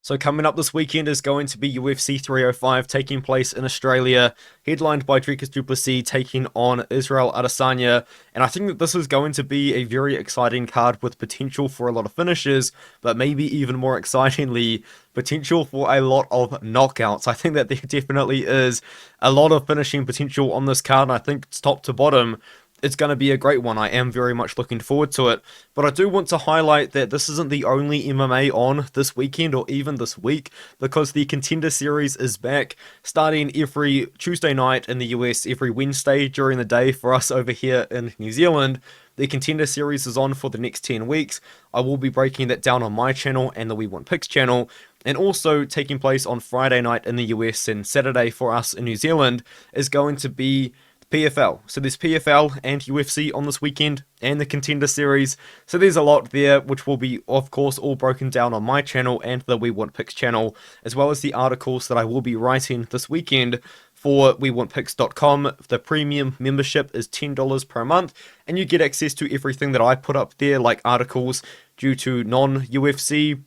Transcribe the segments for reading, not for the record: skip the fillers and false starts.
So coming up this weekend is going to be UFC 305 taking place in Australia, headlined by Dricus Plessis taking on Israel Adesanya, and I think that this is going to be a very exciting card with potential for a lot of finishes, but maybe even more excitingly, potential for a lot of knockouts. I think that there definitely is a lot of finishing potential on this card, and I think it's top to bottom. It's going to be a great one. I am very much looking forward to it. But I do want to highlight that this isn't the only MMA on this weekend or even this week, because the Contender Series is back, starting every Tuesday night in the US, every Wednesday during the day for us over here in New Zealand. The Contender Series is on for the next 10 weeks. I will be breaking that down on my channel and the We Want Picks channel, and also taking place on Friday night in the US and Saturday for us in New Zealand is going to be PFL. So there's PFL and UFC on this weekend, and the Contender Series. So there's a lot there, which will be, of course, all broken down on my channel and the We Want Picks channel, as well as the articles that I will be writing this weekend for WeWantPicks.com. The premium membership is $10 per month, and you get access to everything that I put up there, like articles due to non-UFC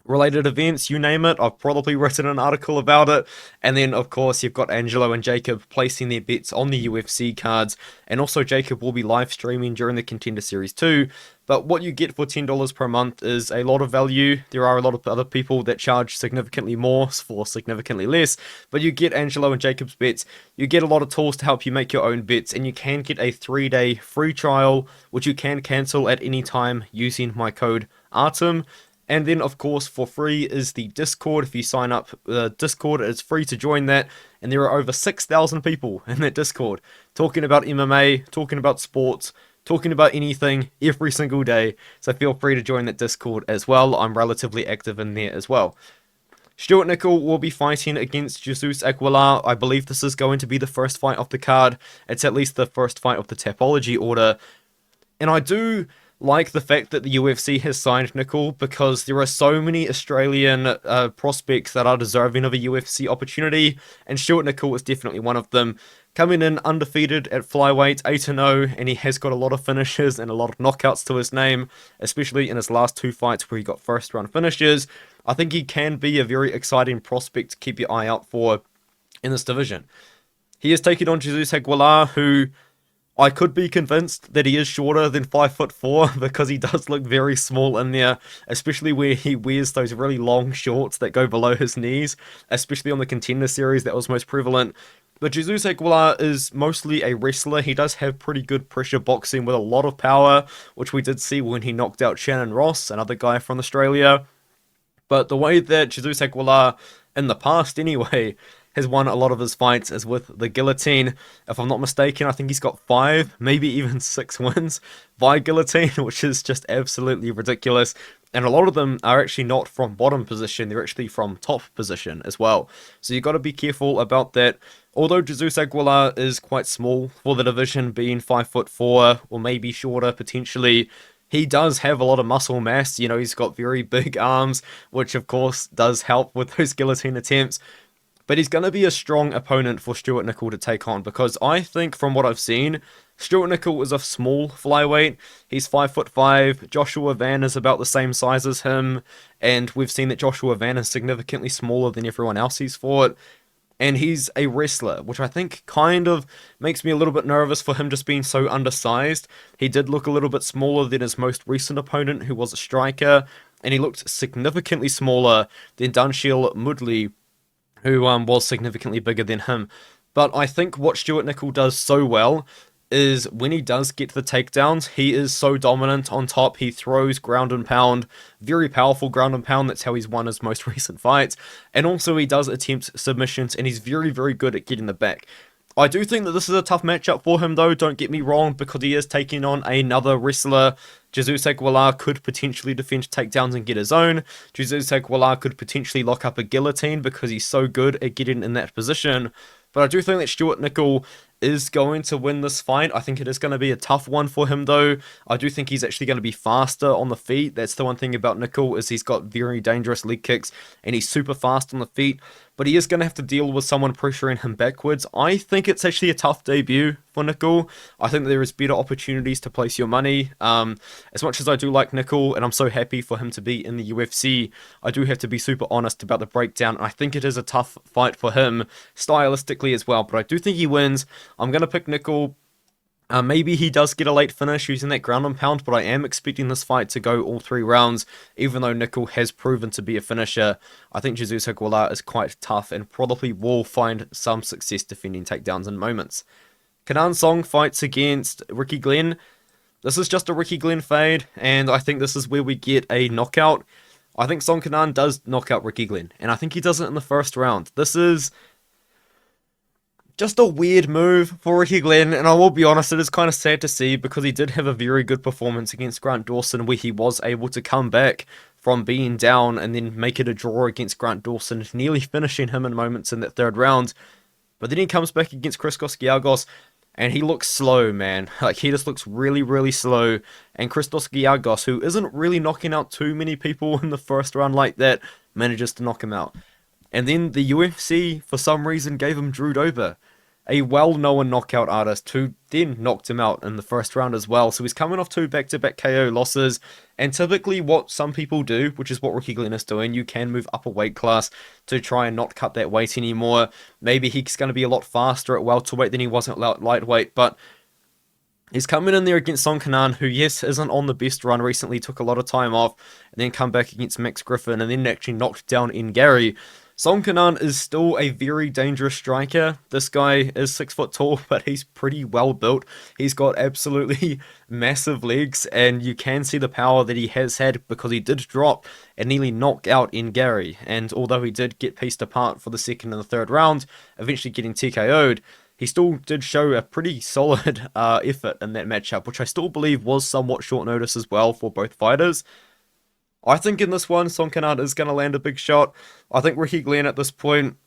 related events, you name it. I've probably written an article about it. And then, of course, you've got Angelo and Jacob placing their bets on the UFC cards. And also, Jacob will be live streaming during the Contender Series too. But what you get for $10 per month is a lot of value. There are a lot of other people that charge significantly more for significantly less. But you get Angelo and Jacob's bets. You get a lot of tools to help you make your own bets. And you can get a 3-day free trial, which you can cancel at any time using my code ARTEM. And then, of course, for free is the Discord. If you sign up, Discord, it's free to join that. And there are over 6,000 people in that Discord talking about MMA, talking about sports, talking about anything every single day. So feel free to join that Discord as well. I'm relatively active in there as well. Stewart Nicoll will be fighting against Jesus Aguilar. I believe this is going to be the first fight of the card. It's at least the first fight of the Tapology order. And I do like the fact that the UFC has signed Nicoll, because there are so many Australian prospects that are deserving of a UFC opportunity, and Stewart Nicoll is definitely one of them. Coming in undefeated at flyweight, 8-0, and he has got a lot of finishes and a lot of knockouts to his name, especially in his last 2 fights where he got first round finishes. I think he can be a very exciting prospect to keep your eye out for in this division. He is taking on Jesus Aguilar, who I could be convinced that he is shorter than 5'4", because he does look very small in there, especially where he wears those really long shorts that go below his knees, especially on the Contender Series. That was most prevalent. But Jesus Aguilar is mostly a wrestler. He does have pretty good pressure boxing with a lot of power, which we did see when he knocked out Shannon Ross, another guy from Australia. But the way that Jesus Aguilar, in the past anyway, has won a lot of his fights is with the guillotine. If I'm not mistaken, I think he's got 5, maybe even 6 wins by guillotine, which is just absolutely ridiculous. And a lot of them are actually not from bottom position, they're actually from top position as well. So you've got to be careful about that. Although Jesus Aguilar is quite small for the division, being 5'4", or maybe shorter potentially, he does have a lot of muscle mass. You know, he's got very big arms, which of course does help with those guillotine attempts. But he's going to be a strong opponent for Stewart Nicoll to take on, because I think from what I've seen, Stewart Nicoll is a small flyweight. He's 5'5". Joshua Van is about the same size as him, and we've seen that Joshua Van is significantly smaller than everyone else he's fought. And he's a wrestler, which I think kind of makes me a little bit nervous for him just being so undersized. He did look a little bit smaller than his most recent opponent, who was a striker, and he looked significantly smaller than Dunshil Mudley, who was significantly bigger than him. But I think what Stewart Nicoll does so well is when he does get the takedowns, he is so dominant on top. He throws ground and pound, very powerful ground and pound. That's how he's won his most recent fights. And also he does attempt submissions, and he's very, very good at getting the back. I do think that this is a tough matchup for him, though, don't get me wrong, because he is taking on another wrestler. Jesus Aguilar could potentially defend takedowns and get his own. Jesus Aguilar could potentially lock up a guillotine because he's so good at getting in that position. But I do think that Stewart Nicoll is going to win this fight. I think it is going to be a tough one for him, though. I do think he's actually going to be faster on the feet. That's the one thing about Nicoll, is he's got very dangerous leg kicks, and he's super fast on the feet. But he is going to have to deal with someone pressuring him backwards. I think it's actually a tough debut for Nicoll. I think there is better opportunities to place your money. As much as I do like Nicoll, and I'm so happy for him to be in the UFC, I do have to be super honest about the breakdown. I think it is a tough fight for him, stylistically as well, but I do think he wins. I'm going to pick Nicoll. Maybe he does get a late finish using that ground and pound, but I am expecting this fight to go all 3 rounds, even though Nicoll has proven to be a finisher. I think Jesus Aguilar is quite tough and probably will find some success defending takedowns in moments. Kenan Song fights against Ricky Glenn. This is just a Ricky Glenn fade, and I think this is where we get a knockout. I think Song Kenan does knock out Ricky Glenn, and I think he does it in the first round. This is just a weird move for Ricky Glenn, and I will be honest, it is kind of sad to see because he did have a very good performance against Grant Dawson where he was able to come back from being down and then make it a draw against Grant Dawson, nearly finishing him in moments in that 3rd round. But then he comes back against Christos Giagos, and he looks slow, man. Like, he just looks really, really slow. And Christos Giagos, who isn't really knocking out too many people in the first round like that, manages to knock him out. And then the UFC, for some reason, gave him Drew Dober, a well-known knockout artist, who then knocked him out in the first round as well. So he's coming off 2 back-to-back KO losses. And typically what some people do, which is what Ricky Glenn is doing, you can move up a weight class to try and not cut that weight anymore. Maybe he's going to be a lot faster at welterweight than he was at lightweight, but he's coming in there against Song Kenan, who, yes, isn't on the best run recently, took a lot of time off, and then come back against Max Griffin, and then actually knocked down Gary. Song Kenan is still a very dangerous striker. This guy is 6 foot tall, but he's pretty well built. He's got absolutely massive legs, and you can see the power that he has had because he did drop and nearly knock out Gary. And although he did get pieced apart for the 2nd and the 3rd round, eventually getting TKO'd, he still did show a pretty solid effort in that matchup, which I still believe was somewhat short notice as well for both fighters. I think in this one, Song Kenan is going to land a big shot. I think Ricky Glenn at this point,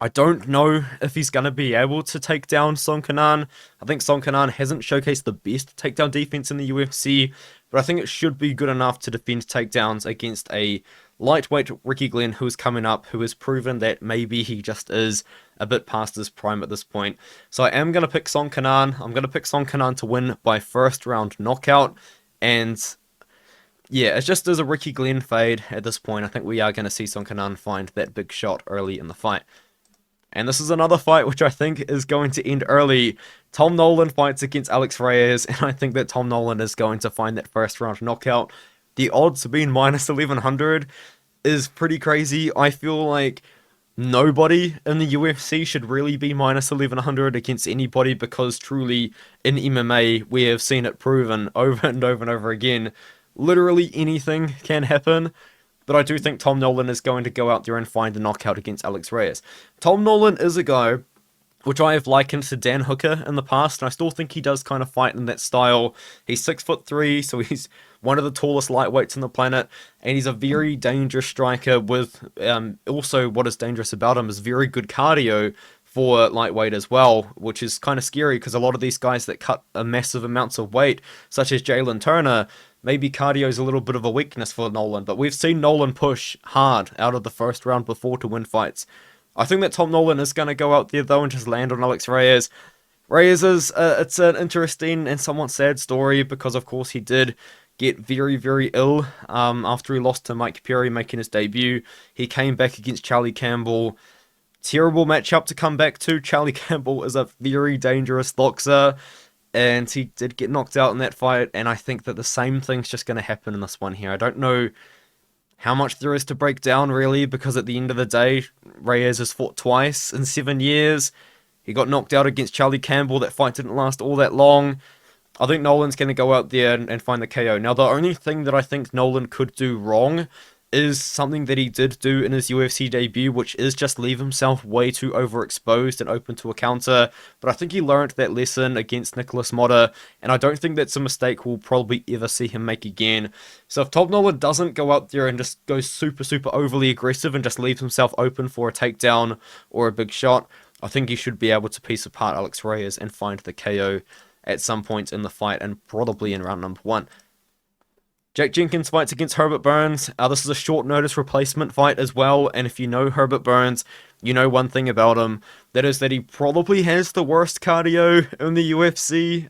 I don't know if he's going to be able to take down Song Kenan. I think Song Kenan hasn't showcased the best takedown defense in the UFC, but I think it should be good enough to defend takedowns against a lightweight Ricky Glenn who is coming up, who has proven that maybe he just is a bit past his prime at this point. So I am going to pick Song Kenan. I'm going to pick Song Kenan to win by 1st round knockout, and yeah, it's just as a Ricky Glenn fade at this point. I think we are going to see Song Kenan find that big shot early in the fight. And this is another fight which I think is going to end early. Tom Nolan fights against Alex Reyes, and I think that Tom Nolan is going to find that 1st round knockout. The odds being minus 1100 is pretty crazy. I feel like nobody in the UFC should really be minus 1100 against anybody, because truly in MMA we have seen it proven over and over and over again. Literally anything can happen, but I do think Tom Nolan is going to go out there and find a knockout against Alex Reyes. Tom Nolan is a guy which I have likened to Dan Hooker in the past, and I still think he does kind of fight in that style. He's 6'3", so he's one of the tallest lightweights on the planet, and he's a very dangerous striker with, also what is dangerous about him is very good cardio for lightweight as well, which is kind of scary because a lot of these guys that cut a massive amounts of weight, such as Jalen Turner, maybe cardio is a little bit of a weakness for Nolan, but we've seen Nolan push hard out of the 1st round before to win fights. I think that Tom Nolan is going to go out there though and just land on Alex Reyes. Reyes is, it's an interesting and somewhat sad story because of course he did get very, very ill after he lost to Mike Perry making his debut. He came back against Charlie Campbell. Terrible matchup to come back to. Charlie Campbell is a very dangerous boxer, and he did get knocked out in that fight, and I think that the same thing's just going to happen in this one here. I don't know how much there is to break down, really, because at the end of the day, Reyes has fought twice in 7 years. He got knocked out against Charlie Campbell. That fight didn't last all that long. I think Nolan's going to go out there and find the KO. Now, the only thing that I think Nolan could do wrong is something that he did do in his UFC debut, which is just leave himself way too overexposed and open to a counter. But I think he learned that lesson against Nicholas Motta, and I don't think that's a mistake we'll probably ever see him make again. So if Tom Nolan doesn't go out there and just go super, super overly aggressive and just leaves himself open for a takedown or a big shot, I think he should be able to piece apart Alex Reyes and find the KO at some point in the fight, and probably in round number 1. Jack Jenkins fights against Herbert Burns. This is a short notice replacement fight as well, and if you know Herbert Burns, you know one thing about him. That is that he probably has the worst cardio in the UFC.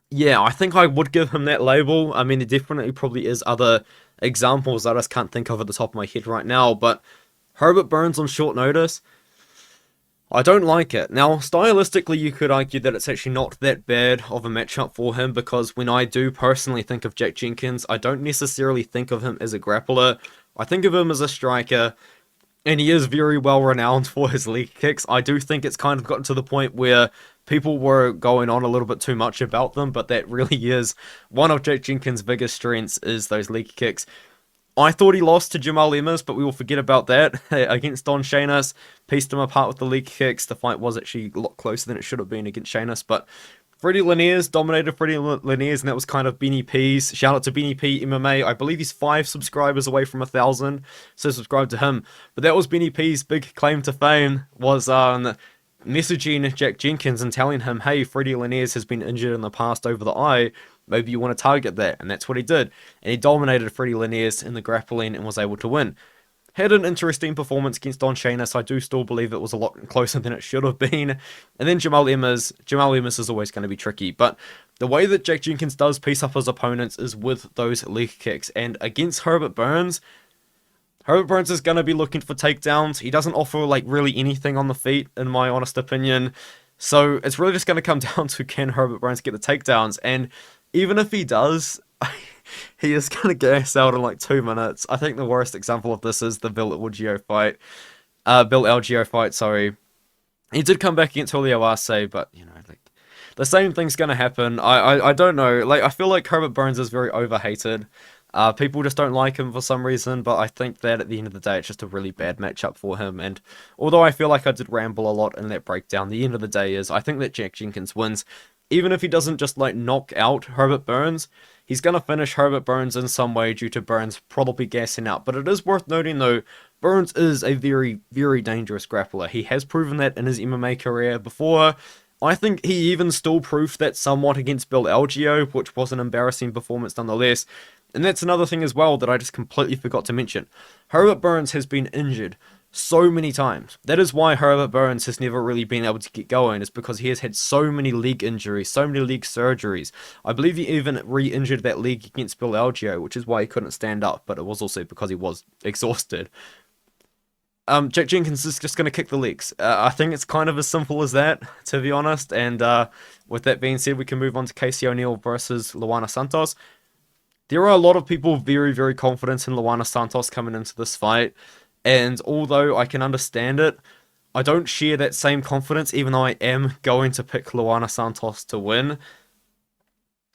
Yeah, I think I would give him that label. I mean, there definitely probably is other examples that I just can't think of at the top of my head right now, but Herbert Burns on short notice, I don't like it. Now, stylistically, you could argue that it's actually not that bad of a matchup for him, because when I do personally think of Jack Jenkins, I don't necessarily think of him as a grappler. I think of him as a striker, and he is very well renowned for his leg kicks. I do think it's kind of gotten to the point where people were going on a little bit too much about them, but that really is one of Jack Jenkins' biggest strengths, is those leg kicks. I thought he lost to Jamal Emmers, but we will forget about that. Against Don Shainis, pieced him apart with the leg kicks. The fight was actually a lot closer than it should have been against Shainis, but Freddie Linares dominated Freddie Linares, and that was kind of Benny P's. Shout out to Benny P MMA. I believe he's 5 subscribers away from 1,000, so subscribe to him. But that was Benny P's big claim to fame, was messaging Jack Jenkins and telling him, hey, Freddie Linares has been injured in the past over the eye. Maybe you want to target that, and that's what he did. And he dominated Freddie Linares in the grappling and was able to win. Had an interesting performance against Don Shainis. I do still believe it was a lot closer than it should have been. And then Jamal Emmers is always going to be tricky. But the way that Jack Jenkins does piece up his opponents is with those leg kicks. And against Herbert Burns is going to be looking for takedowns. He doesn't offer like really anything on the feet, in my honest opinion. So it's really just going to come down to, can Herbert Burns get the takedowns? And even if he does, he is going to gas out in like 2 minutes. I think the worst example of this is the Bill Algeo fight. Sorry. He did come back against Julio Arce, but, you know, like, the same thing's going to happen. I don't know. Like, I feel like Herbert Burns is very overhated. People just don't like him for some reason, but I think that at the end of the day, it's just a really bad matchup for him. And although I feel like I did ramble a lot in that breakdown, the end of the day is, I think that Jack Jenkins wins. Even if he doesn't just like knock out Herbert Burns, he's going to finish Herbert Burns in some way due to Burns probably gassing out. But it is worth noting though, Burns is a very, very dangerous grappler. He has proven that in his MMA career before. I think he even still proved that somewhat against Bill Algeo, which was an embarrassing performance nonetheless. And that's another thing as well that I just completely forgot to mention. Herbert Burns has been injured so many times. That is why Herbert Burns has never really been able to get going, is because he has had so many leg injuries, so many leg surgeries. I believe he even re-injured that leg against Bill Algeo, which is why he couldn't stand up, but it was also because he was exhausted. Jack Jenkins is just going to kick the legs. I think it's kind of as simple as that, to be honest. And with that being said, we can move on to Casey O'Neill versus Luana Santos. There are a lot of people very, very confident in Luana Santos coming into this fight. And although I can understand it, I don't share that same confidence, even though I am going to pick Luana Santos to win.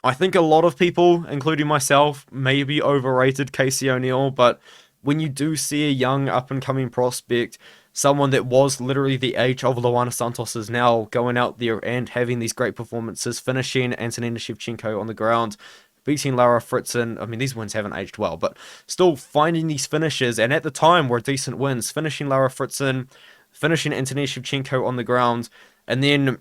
I think a lot of people, including myself, maybe overrated Casey O'Neill, but when you do see a young up-and-coming prospect, someone that was literally the age of Luana Santos is now going out there and having these great performances, finishing Antonina Shevchenko on the ground, beating Lara Fritzen. I mean, these wins haven't aged well, but still finding these finishes, and at the time were decent wins, finishing Lara Fritzen, finishing Antonina Shevchenko on the ground, and then,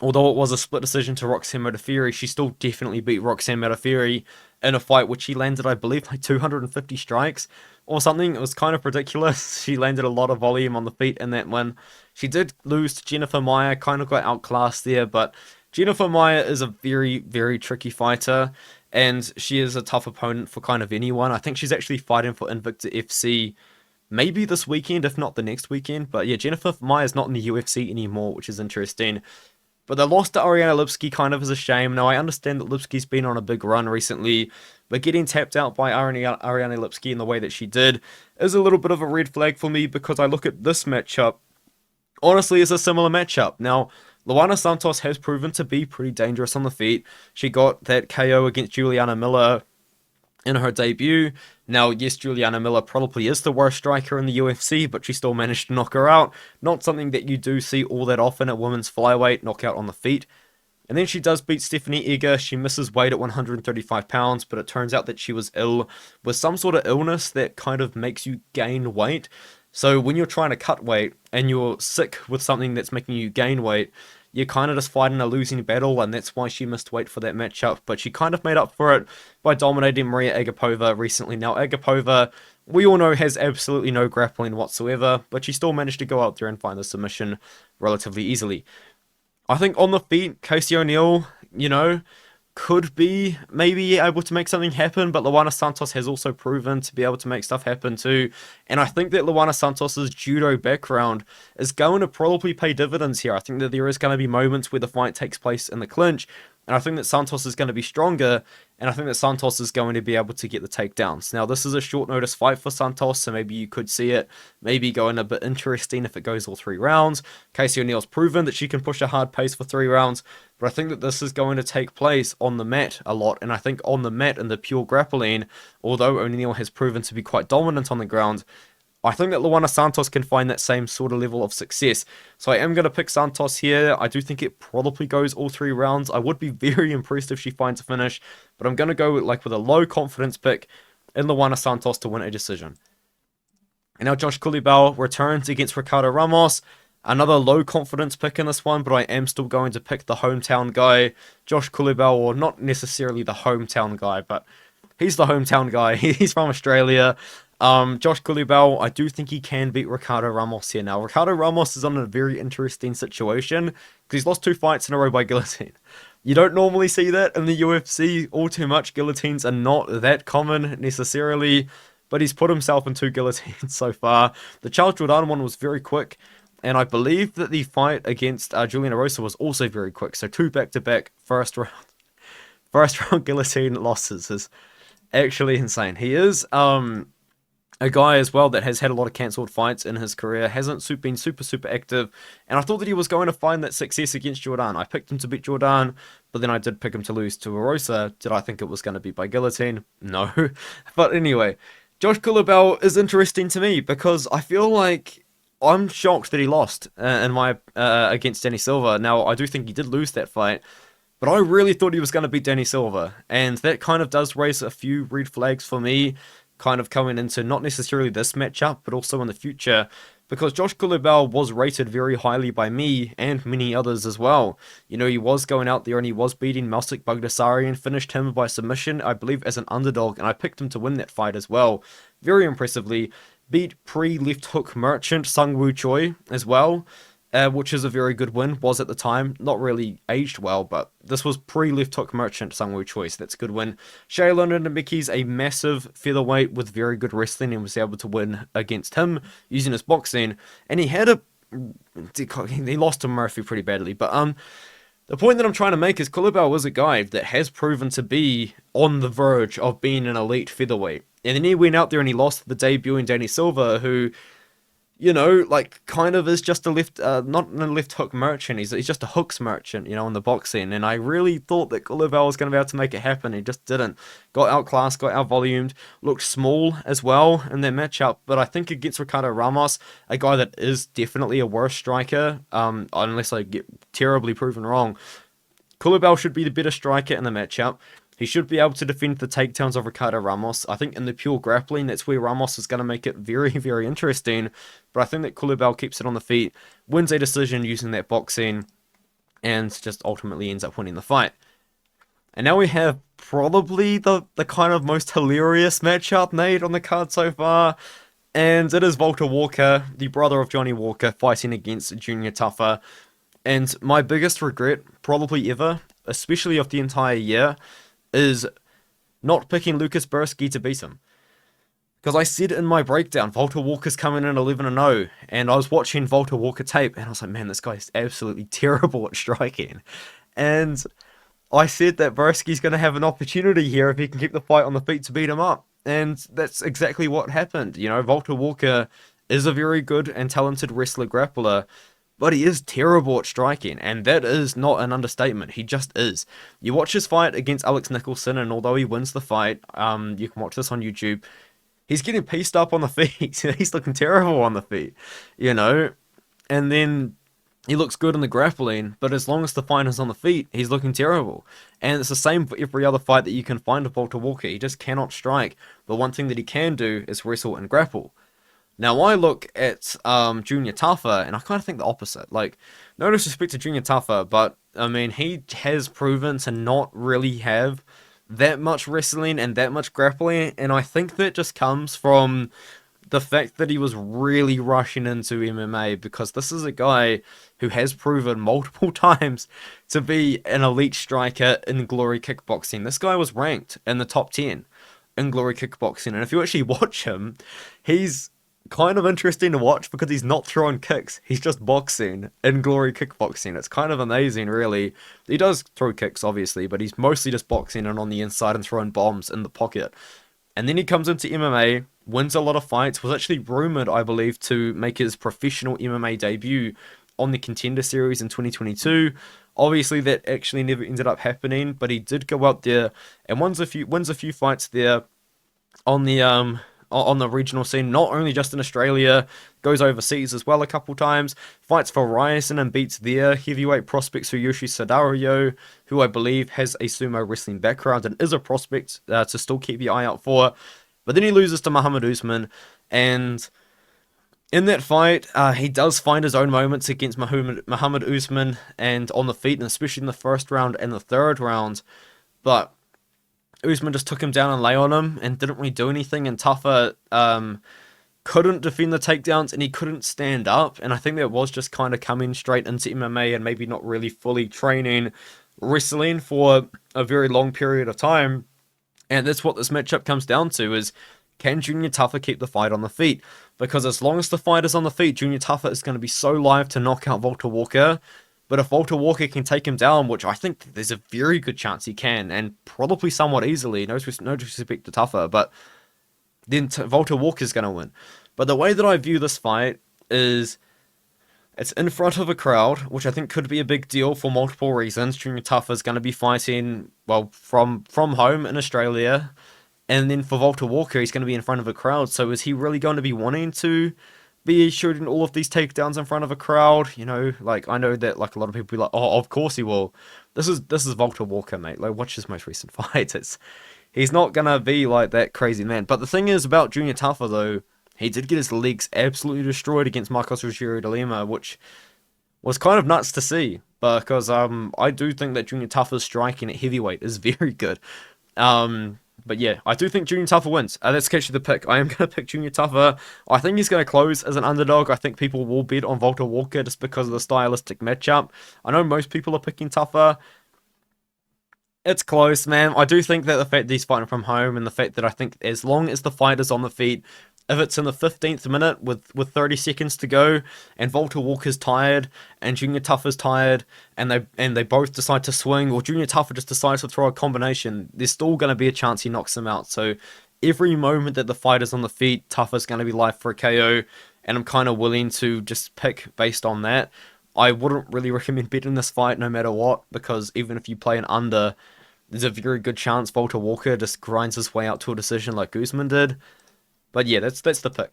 although it was a split decision to Roxanne Modafferi, she still definitely beat Roxanne Modafferi in a fight which she landed, I believe, like 250 strikes or something. It was kind of ridiculous. She landed a lot of volume on the feet in that one. She did lose to Jennifer Maia, kind of got outclassed there, but Jennifer Maia is a very, very tricky fighter, and she is a tough opponent for kind of anyone. I think she's actually fighting for Invicta FC maybe this weekend, if not the next weekend. But yeah, Jennifer Maia is not in the UFC anymore, which is interesting. But the loss to Ariane Lipski kind of is a shame. Now, I understand that Lipski's been on a big run recently, but getting tapped out by Ariane Lipski in the way that she did is a little bit of a red flag for me, because I look at this matchup, honestly, it's a similar matchup. Now, Luana Santos has proven to be pretty dangerous on the feet. She got that KO against Juliana Miller in her debut. Now, yes, Juliana Miller probably is the worst striker in the UFC, but she still managed to knock her out. Not something that you do see all that often at women's flyweight, knockout on the feet. And then she does beat Stephanie Egger. She misses weight at 135 pounds, but it turns out that she was ill with some sort of illness that kind of makes you gain weight. So when you're trying to cut weight and you're sick with something that's making you gain weight, you're kind of just fighting a losing battle, and that's why she missed weight for that matchup. But she kind of made up for it by dominating Maria Agapova recently. Now, Agapova, we all know, has absolutely no grappling whatsoever, but she still managed to go out there and find the submission relatively easily. I think on the feet, Casey O'Neill, could be maybe able to make something happen, but Luana Santos has also proven to be able to make stuff happen too. And I think that Luana Santos's judo background is going to probably pay dividends here. I think that there is going to be moments where the fight takes place in the clinch, and I think that Santos is going to be stronger, and I think that Santos is going to be able to get the takedowns. Now, this is a short notice fight for Santos, so maybe you could see it maybe going a bit interesting if it goes all 3 rounds. Casey O'Neill's proven that she can push a hard pace for 3 rounds, but I think that this is going to take place on the mat a lot, and I think on the mat in the pure grappling, although O'Neill has proven to be quite dominant on the ground, I think that Luana Santos can find that same sort of level of success. So I am going to pick Santos here. I do think it probably goes all 3 rounds. I would be very impressed if she finds a finish, but I'm going to go with a low confidence pick in Luana Santos to win a decision. And now Josh Culibao returns against Ricardo Ramos. Another low confidence pick in this one, but I am still going to pick the hometown guy, Josh Culibao, or not necessarily the hometown guy, but he's the hometown guy. He's from Australia. Josh Culibao, I do think he can beat Ricardo Ramos here. Now, Ricardo Ramos is on a very interesting situation because he's lost 2 fights in a row by guillotine. You don't normally see that in the UFC all too much. Guillotines are not that common necessarily, but he's put himself in 2 guillotines so far. The Charles Jourdain one was very quick, and I believe that the fight against Julian Erosa was also very quick. So 2 back-to-back first round guillotine losses is actually insane. He is a guy as well that has had a lot of cancelled fights in his career, hasn't been super active, and I thought that he was going to find that success against Jourdain. I picked him to beat Jourdain, but then I did pick him to lose to Erosa. Did I think it was going to be by guillotine? No. But anyway, Josh Culibao is interesting to me because I feel like I'm shocked that he lost in my against Danny Silva. Now, I do think he did lose that fight, but I really thought he was going to beat Danny Silva, and that kind of does raise a few red flags for me, kind of coming into not necessarily this matchup, but also in the future, because Josh Culibao was rated very highly by me and many others as well. He was going out there and he was beating Melsik Bagdasaryan and finished him by submission, I believe, as an underdog, and I picked him to win that fight as well, very impressively. Beat pre-left hook merchant Sung Woo Choi as well, which is a very good win, was at the time. Not really aged well, but this was pre-left hook merchant Sung Woo Choi, so that's a good win. Shaylin Ndambiki's a massive featherweight with very good wrestling and was able to win against him using his boxing, and he lost to Murphy pretty badly, but the point that I'm trying to make is Culibao was a guy that has proven to be on the verge of being an elite featherweight, and then he went out there and he lost the debuting Danny Silva, who, kind of is just a not a left hook merchant. He's just a hooks merchant, in the boxing. And I really thought that Culibao was going to be able to make it happen. He just didn't. Got outclassed, got outvolumed, looked small as well in that matchup. But I think against Ricardo Ramos, a guy that is definitely a worse striker, unless I get terribly proven wrong, Culibao should be the better striker in the matchup. He should be able to defend the takedowns of Ricardo Ramos. I think in the pure grappling, that's where Ramos is going to make it very, very interesting. But I think that Culibao keeps it on the feet, wins a decision using that boxing, and just ultimately ends up winning the fight. And now we have probably the kind of most hilarious matchup made on the card so far. And it is Valter Walker, the brother of Johnny Walker, fighting against Junior Tafa. And my biggest regret, probably ever, especially of the entire year, is not picking Lucas Bursky to beat him. Because I said in my breakdown, Valter Walker's coming in 11-0, and I was watching Valter Walker tape, and I was like, man, this guy is absolutely terrible at striking. And I said that Bursky's going to have an opportunity here if he can keep the fight on the feet to beat him up. And that's exactly what happened. Valter Walker is a very good and talented wrestler grappler, but he is terrible at striking, and that is not an understatement. He just is. You watch his fight against Alex Nicholson, and although he wins the fight, you can watch this on YouTube, he's getting pieced up on the feet. He's looking terrible on the feet, and then he looks good in the grappling, but as long as the fight is on the feet, he's looking terrible. And it's the same for every other fight that you can find of Valter Walker. He just cannot strike, but one thing that he can do is wrestle and grapple. Now I look at Junior Tafa, and I kind of think the opposite. Like, no disrespect to Junior Tafa, but I mean he has proven to not really have that much wrestling and that much grappling, and I think that just comes from the fact that he was really rushing into MMA, because this is a guy who has proven multiple times to be an elite striker in Glory Kickboxing. This guy was ranked in the top 10 in Glory Kickboxing, and if you actually watch him, he's kind of interesting to watch because he's not throwing kicks. He's just boxing in Glory Kickboxing. It's kind of amazing, really. He does throw kicks, obviously, but he's mostly just boxing and on the inside and throwing bombs in the pocket. And then he comes into MMA, wins a lot of fights, was actually rumored, I believe, to make his professional MMA debut on the Contender Series in 2022. Obviously, that actually never ended up happening, but he did go out there and wins a few fights there on the regional scene, not only just in Australia, goes overseas as well a couple times, fights for Reyes and beats their heavyweight prospects Tsuyoshi Sadario, who I believe has a sumo wrestling background and is a prospect to still keep your eye out for. But then he loses to Muhammad Usman, and in that fight, he does find his own moments against Muhammad Usman and on the feet, and especially in the first round and the third round, but Usman just took him down and lay on him and didn't really do anything, and Tafa couldn't defend the takedowns and he couldn't stand up, and I think that was just kind of coming straight into MMA and maybe not really fully training wrestling for a very long period of time. And that's what this matchup comes down to, is can Junior Tafa keep the fight on the feet? Because as long as the fight is on the feet, Junior Tafa is going to be so live to knock out Valter Walker. But if Valter Walker can take him down, which I think there's a very good chance he can, and probably somewhat easily, no disrespect to Tafa, but then Valter Walker's going to win. But the way that I view this fight is it's in front of a crowd, which I think could be a big deal for multiple reasons. Junior Tafa is going to be fighting, well, from home in Australia. And then for Valter Walker, he's going to be in front of a crowd. So is he really going to be wanting to be shooting all of these takedowns in front of a crowd? You know, like, I know that like a lot of people be like, oh, of course he will. This is Valter Walker, mate. Like, watch his most recent fight. He's not going to be like that crazy man. But the thing is about Junior Tafa, though, he did get his legs absolutely destroyed against Marcos Rogério de Lima, which was kind of nuts to see, because I do think that Junior Tafa's striking at heavyweight is very good. But yeah, I do think Junior Tafa wins. That's actually the pick. I am going to pick Junior Tafa. I think he's going to close as an underdog. I think people will bet on Valter Walker just because of the stylistic matchup. I know most people are picking Tafa. It's close, man. I do think that the fact that he's fighting from home and the fact that I think as long as the fight is on the feet, if it's in the 15th minute with 30 seconds to go and Valter Walker's tired and Junior Tafa's tired and they both decide to swing, or Junior Tafa just decides to throw a combination, there's still going to be a chance he knocks him out. So every moment that the fight is on the feet, Tafa's going to be live for a KO, and I'm kind of willing to just pick based on that. I wouldn't really recommend betting this fight no matter what, because even if you play an under, there's a very good chance Valter Walker just grinds his way out to a decision like Usman did. But yeah, that's the pick.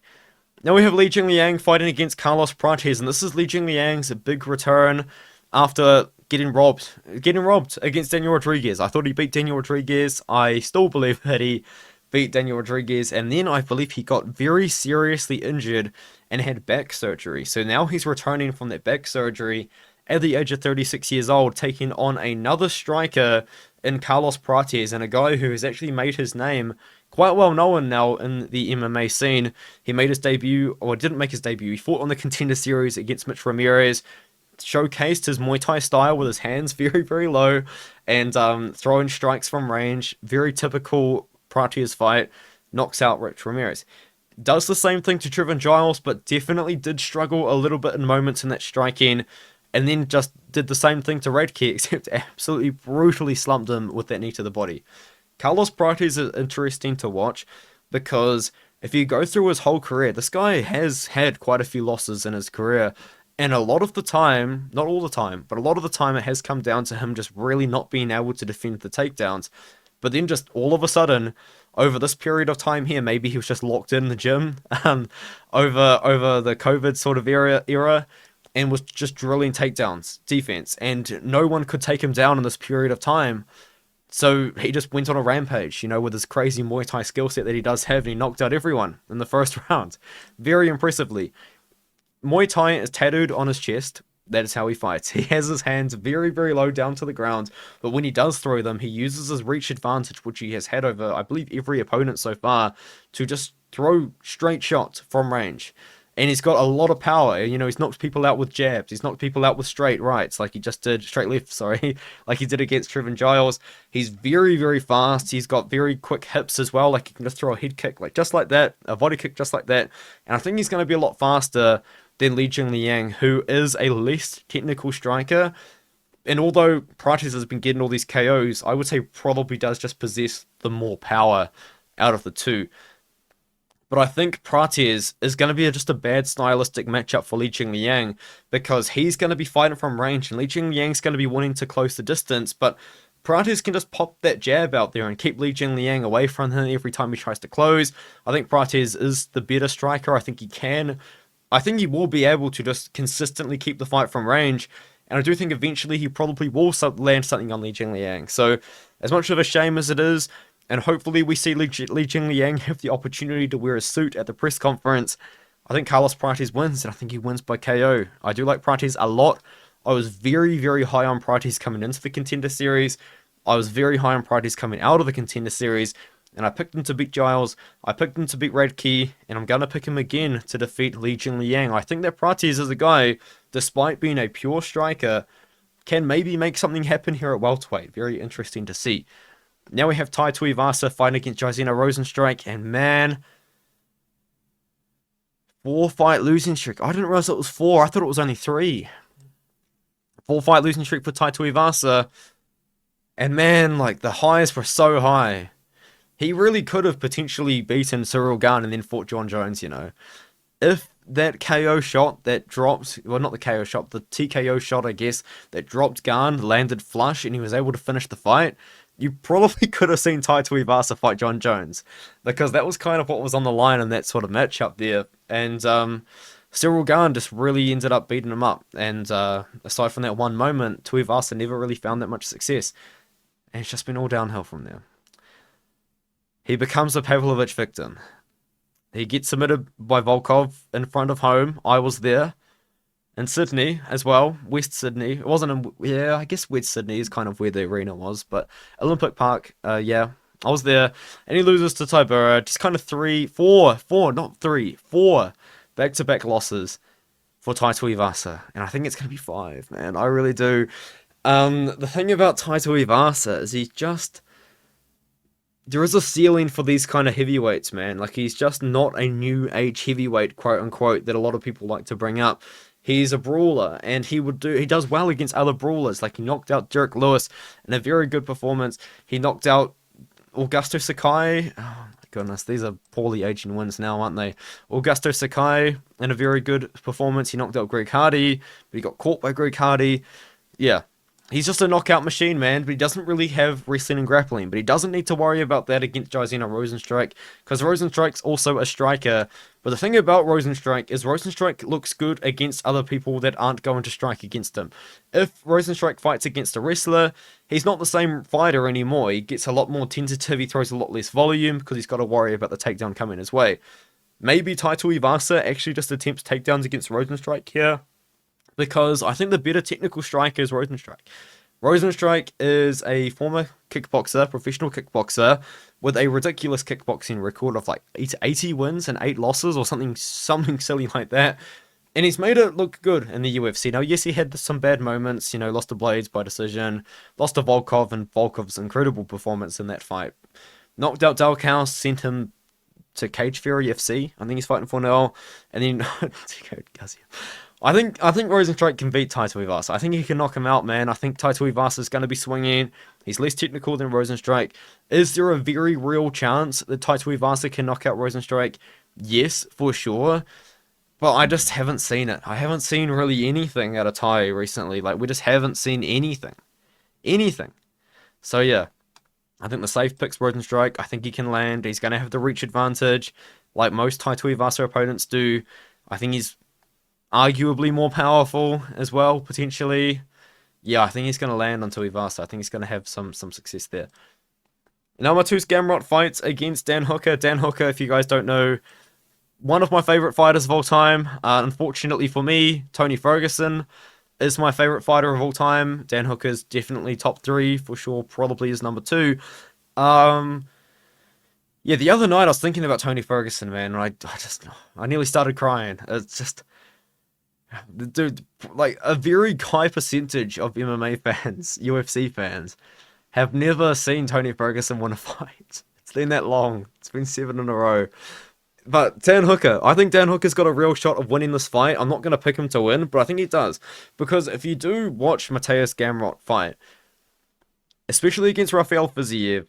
Now we have Li Jingliang fighting against Carlos Prates, and this is Li Jingliang's big return after getting robbed against Daniel Rodriguez. I thought he beat Daniel Rodriguez. I still believe that he beat Daniel Rodriguez, and then I believe he got very seriously injured and had back surgery. So now he's returning from that back surgery at the age of 36 years old, taking on another striker in Carlos Prates, and a guy who has actually made his name quite well known now in the MMA scene. He made his debut, or didn't make his debut, he fought on the Contender Series against Mitch Ramirez, showcased his Muay Thai style with his hands very, very low, and throwing strikes from range, very typical Prates fight, knocks out Rich Ramirez. Does the same thing to Trevin Giles, but definitely did struggle a little bit in moments in that striking, and then just did the same thing to Radke, except absolutely brutally slumped him with that knee to the body. Carlos Prates is interesting to watch because if you go through his whole career, this guy has had quite a few losses in his career, and a lot of the time, not all the time, but a lot of the time it has come down to him just really not being able to defend the takedowns. But then just all of a sudden, over this period of time here, maybe he was just locked in the gym over the COVID sort of era, and was just drilling takedowns, defense, and no one could take him down in this period of time. So he just went on a rampage, with his crazy Muay Thai skill set that he does have, and he knocked out everyone in the first round. Very impressively. Muay Thai is tattooed on his chest. That is how he fights. He has his hands very, very low down to the ground, but when he does throw them, he uses his reach advantage, which he has had over, I believe, every opponent so far, to just throw straight shots from range. And he's got a lot of power. He's knocked people out with jabs. He's knocked people out with straight rights, like he just did, straight left, sorry, like he did against Trevin Giles. He's very, very fast. He's got very quick hips as well. Like he can just throw a head kick, like just like that, a body kick just like that. And I think he's going to be a lot faster than Jingliang, who is a less technical striker. And although Prates has been getting all these KOs, I would say probably does just possess the more power out of the two. But I think Prates is going to be just a bad stylistic matchup for Jingliang, because he's going to be fighting from range, and Jingliang's going to be wanting to close the distance, but Prates can just pop that jab out there and keep Jingliang away from him every time he tries to close. I think Prates is the better striker. I think he will be able to just consistently keep the fight from range, and I do think eventually he probably will land something on Jingliang. So, as much of a shame as it is, and hopefully we see Jingliang have the opportunity to wear a suit at the press conference, I think Carlos Prates wins, and I think he wins by KO. I do like Prates a lot. I was very, very high on Prates coming into the Contender Series. I was very high on Prates coming out of the Contender Series. And I picked him to beat Giles, I picked him to beat Radke, and I'm going to pick him again to defeat Jingliang. I think that Prates is a guy, despite being a pure striker, can maybe make something happen here at welterweight. Very interesting to see. Now we have Tuivasa fighting against Jairzinho Rozenstruik, and man, 4-fight losing streak. I didn't realize it was 4, I thought it was only 3. 4-fight losing streak for Tuivasa, and man, like, the highs were so high. He really could have potentially beaten Ciryl Gane and then fought Jon Jones, If that KO shot that dropped, well, not the KO shot, the TKO shot, I guess, that dropped Gane landed flush and he was able to finish the fight, you probably could have seen Tuivasa fight Jon Jones, because that was kind of what was on the line in that sort of matchup there. And Ciryl Gane just really ended up beating him up. And aside from that one moment, Tuivasa never really found that much success. And it's just been all downhill from there. He becomes a Pavlovich victim. He gets submitted by Volkov in front of home. I was there. In Sydney as well. West Sydney. It wasn't in... Yeah, I guess West Sydney is kind of where the arena was. But Olympic Park, yeah. I was there. And he loses to Tybura. Just kind of 4 back-to-back losses for Tuivasa. And I think it's going to be 5, man. I really do. The thing about Tuivasa is he's just... There is a ceiling for these kind of heavyweights, man. Like, he's just not a new age heavyweight, quote unquote, that a lot of people like to bring up. He's a brawler, and he does well against other brawlers. Like, he knocked out Derek Lewis in a very good performance. He knocked out Augusto Sakai. Oh my goodness, these are poorly aging wins now, aren't they? Augusto Sakai in a very good performance. He knocked out Greg Hardy, but he got caught by Greg Hardy. Yeah. He's just a knockout machine, man, but he doesn't really have wrestling and grappling. But he doesn't need to worry about that against Jairzinho Rozenstruik, because Rozenstruik's also a striker. But the thing about Rozenstruik is Rozenstruik looks good against other people that aren't going to strike against him. If Rozenstruik fights against a wrestler, he's not the same fighter anymore. He gets a lot more tentative, he throws a lot less volume, because he's got to worry about the takedown coming his way. Maybe Tuivasa actually just attempts takedowns against Rozenstruik here, because I think the better technical striker is Rozenstruik. Rozenstruik is a former kickboxer, professional kickboxer, with a ridiculous kickboxing record of like 80 wins and 8 losses, or something silly like that. And he's made it look good in the UFC. Now, yes, he had some bad moments, lost to Blades by decision, lost to Volkov, and Volkov's incredible performance in that fight. Knocked out Dalkaus, sent him to Cage Fury FC. I think he's fighting for now. And then I think Rozenstruik can beat Tuivasa. I think he can knock him out, man. I think Tuivasa is going to be swinging. He's less technical than Rozenstruik. Is there a very real chance that Tuivasa can knock out Rozenstruik? Yes, for sure. But I just haven't seen it. I haven't seen really anything out of Tai recently. Like, we just haven't seen anything. So, yeah. I think the safe pick's Rozenstruik. I think he can land. He's going to have the reach advantage, like most Tuivasa opponents do. I think he's arguably more powerful as well, potentially. Yeah, I think he's going to land on Tuivasa. I think he's going to have some success there. Now, Mateusz Gamrot fights against Dan Hooker. Dan Hooker, if you guys don't know, one of my favorite fighters of all time. Unfortunately for me, Tony Ferguson is my favorite fighter of all time. Dan Hooker's definitely top 3 for sure. Probably is number 2. Yeah, the other night I was thinking about Tony Ferguson, man, and I nearly started crying. It's just, dude, like a very high percentage of MMA fans, UFC fans, have never seen Tony Ferguson win a fight. It's been that long. It's been 7 in a row. But Dan Hooker, I think Dan Hooker's got a real shot of winning this fight. I'm not going to pick him to win, but I think he does. Because if you do watch Mateusz Gamrot fight, especially against Rafael Fiziev,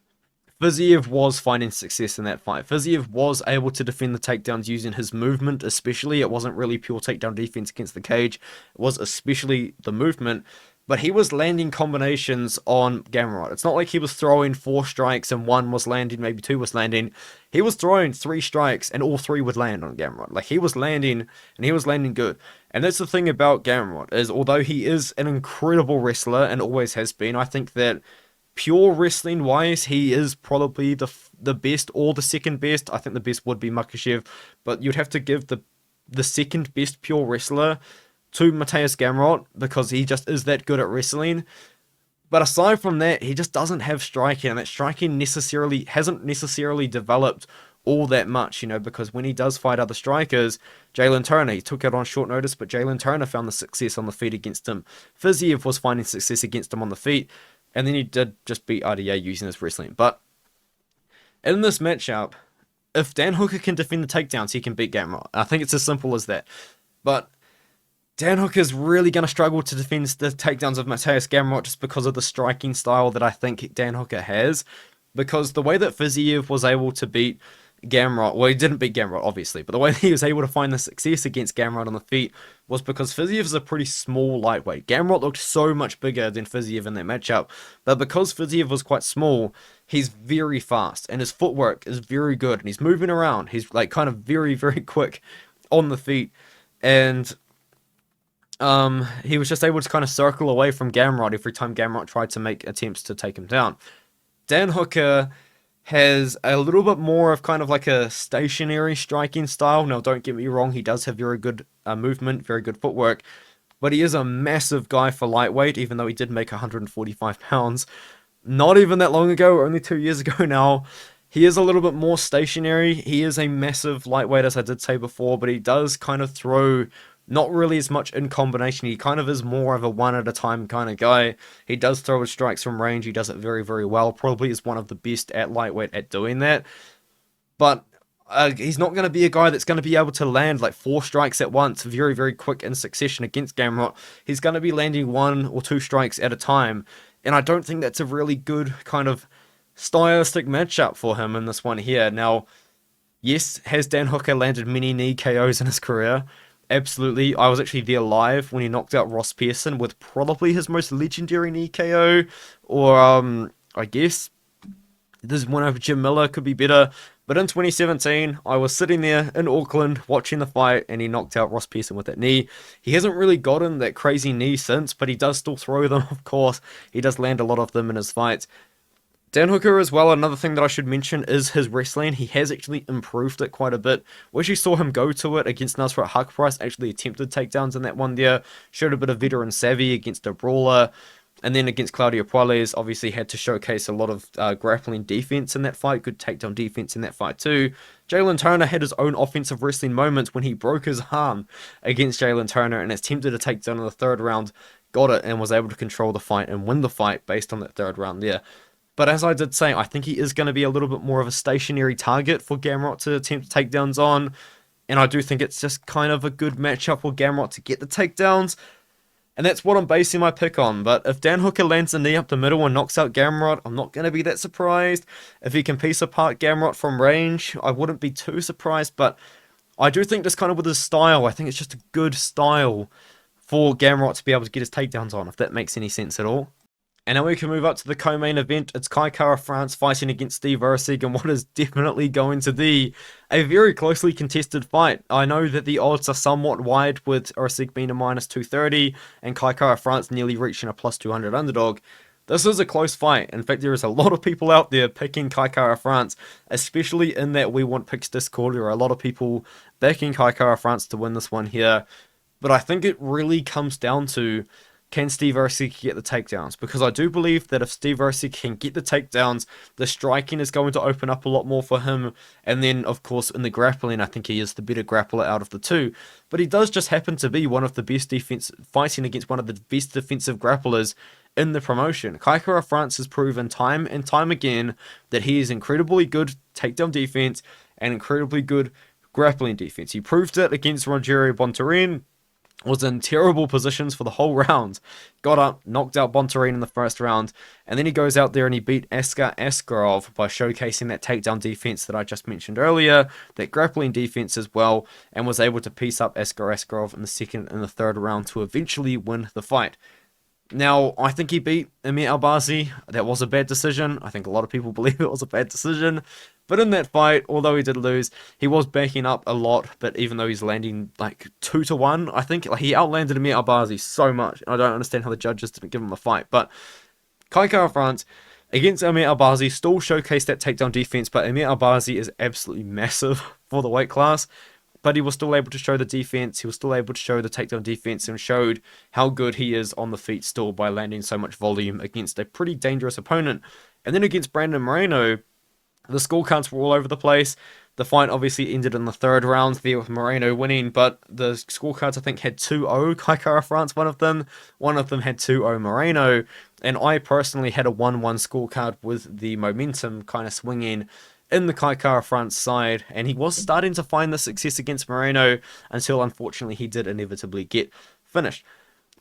Fiziev was finding success in that fight. Fiziev was able to defend the takedowns using his movement, especially. It wasn't really pure takedown defense against the cage. It was especially the movement. But he was landing combinations on Gamrot. It's not like he was throwing 4 strikes and 1 was landing, maybe 2 was landing. He was throwing 3 strikes and all 3 would land on Gamrot. Like, he was landing, and he was landing good. And that's the thing about Gamrot, is although he is an incredible wrestler and always has been, I think that pure wrestling wise, he is probably the best or the second best. I think the best would be Makhachev, but you'd have to give the second best pure wrestler to Mateusz Gamrot because he just is that good at wrestling. But aside from that, he just doesn't have striking, and that striking hasn't necessarily developed all that much, you know, because when he does fight other strikers, Jalen Turner, he took it on short notice, but Jalen Turner found the success on the feet against him. Fiziev was finding success against him on the feet, and then he did just beat RDA using his wrestling. But in this matchup, if Dan Hooker can defend the takedowns, he can beat Gamrot. I think it's as simple as that. But Dan Hooker's really going to struggle to defend the takedowns of Mateusz Gamrot just because of the striking style that I think Dan Hooker has. Because the way that Fiziev was able to beat Gamrot, well, he didn't beat Gamrot, obviously, but the way he was able to find the success against Gamrot on the feet was because Fiziev is a pretty small lightweight. Gamrot looked so much bigger than Fiziev in that matchup, but because Fiziev was quite small, he's very fast, and his footwork is very good, and he's moving around. He's like kind of very, very quick on the feet, and he was just able to kind of circle away from Gamrot every time Gamrot tried to make attempts to take him down. Dan Hooker has a little bit more of kind of like a stationary striking style. Now, don't get me wrong, he does have very good movement, very good footwork, but he is a massive guy for lightweight, even though he did make 145 pounds. Not even that long ago, only 2 years ago now. He is a little bit more stationary. He is a massive lightweight, as I did say before, but he does kind of throw not really as much in combination. He kind of is more of a one at a time kind of guy. He does throw his strikes from range. He does it very, very well. Probably is one of the best at lightweight at doing that. But he's not going to be a guy that's going to be able to land like 4 strikes at once, very, very quick in succession against Gamrot. He's going to be landing 1 or 2 strikes at a time. And I don't think that's a really good kind of stylistic matchup for him in this one here. Now, yes, has Dan Hooker landed many knee KOs in his career? Absolutely. I was actually there live when he knocked out Ross Pearson with probably his most legendary knee KO. Or, I guess, this one over Jim Miller could be better. But in 2017, I was sitting there in Auckland watching the fight, and he knocked out Ross Pearson with that knee. He hasn't really gotten that crazy knee since, but he does still throw them, of course. He does land a lot of them in his fights. Dan Hooker as well, another thing that I should mention is his wrestling. He has actually improved it quite a bit. We actually saw him go to it against Nasrat Hakparas, actually attempted takedowns in that one there, showed a bit of veteran savvy against a brawler, and then against Claudio Puelles, obviously had to showcase a lot of grappling defense in that fight, good takedown defense in that fight too. Jalen Turner had his own offensive wrestling moments when he broke his arm against Jalen Turner and attempted a takedown in the 3rd round, got it, and was able to control the fight and win the fight based on that 3rd round there. But as I did say, I think he is going to be a little bit more of a stationary target for Gamrot to attempt takedowns on. And I do think it's just kind of a good matchup for Gamrot to get the takedowns. And that's what I'm basing my pick on. But if Dan Hooker lands a knee up the middle and knocks out Gamrot, I'm not going to be that surprised. If he can piece apart Gamrot from range, I wouldn't be too surprised. But I do think just kind of with his style, I think it's just a good style for Gamrot to be able to get his takedowns on, if that makes any sense at all. And now we can move up to the co-main event. It's Kai Kara-France fighting against Steve Erceg in what is definitely going to be a very closely contested fight. I know that the odds are somewhat wide, with Erceg being a -230 and Kai Kara-France nearly reaching a +200 underdog. This is a close fight. In fact, there is a lot of people out there picking Kai Kara-France, especially in that We Want Picks Discord. There are a lot of people backing Kai Kara-France to win this one here. But I think it really comes down to, can Steve Erceg get the takedowns? Because I do believe that if Steve Erceg can get the takedowns, the striking is going to open up a lot more for him. And then, of course, in the grappling, I think he is the better grappler out of the two. But he does just happen to be one of the best fighting against one of the best defensive grapplers in the promotion. Kai Kara-France has proven time and time again that he is incredibly good takedown defense and incredibly good grappling defense. He proved it against Rogerio Bontorin. Was in terrible positions for the whole round, got up, knocked out Bontorin in the first round, and then he goes out there and he beat Askar Askarov by showcasing that takedown defense that I just mentioned earlier, that grappling defense as well, and was able to piece up Askar Askarov in the second and the third round to eventually win the fight. Now, I think he beat Amir Albazi. That was a bad decision. I think a lot of people believe it was a bad decision. But in that fight, although he did lose, he was backing up a lot. But even though he's landing like 2-1, I think he outlanded Amir Albazi so much. I don't understand how the judges didn't give him a fight. But Kai Kara-France against Amir Albazi still showcased that takedown defense. But Amir Albazi is absolutely massive for the weight class. But he was still able to show the defense, he was still able to show the takedown defense, and showed how good he is on the feet still by landing so much volume against a pretty dangerous opponent. And then against Brandon Moreno, the scorecards were all over the place. The fight obviously ended in the third round there with Moreno winning, but the scorecards I think had 2-0 Kai Kara-France, one of them had 2-0 Moreno, and I personally had a 1-1 scorecard with the momentum kind of swinging in the Kai Kara-France side, and he was starting to find the success against Moreno until unfortunately he did inevitably get finished.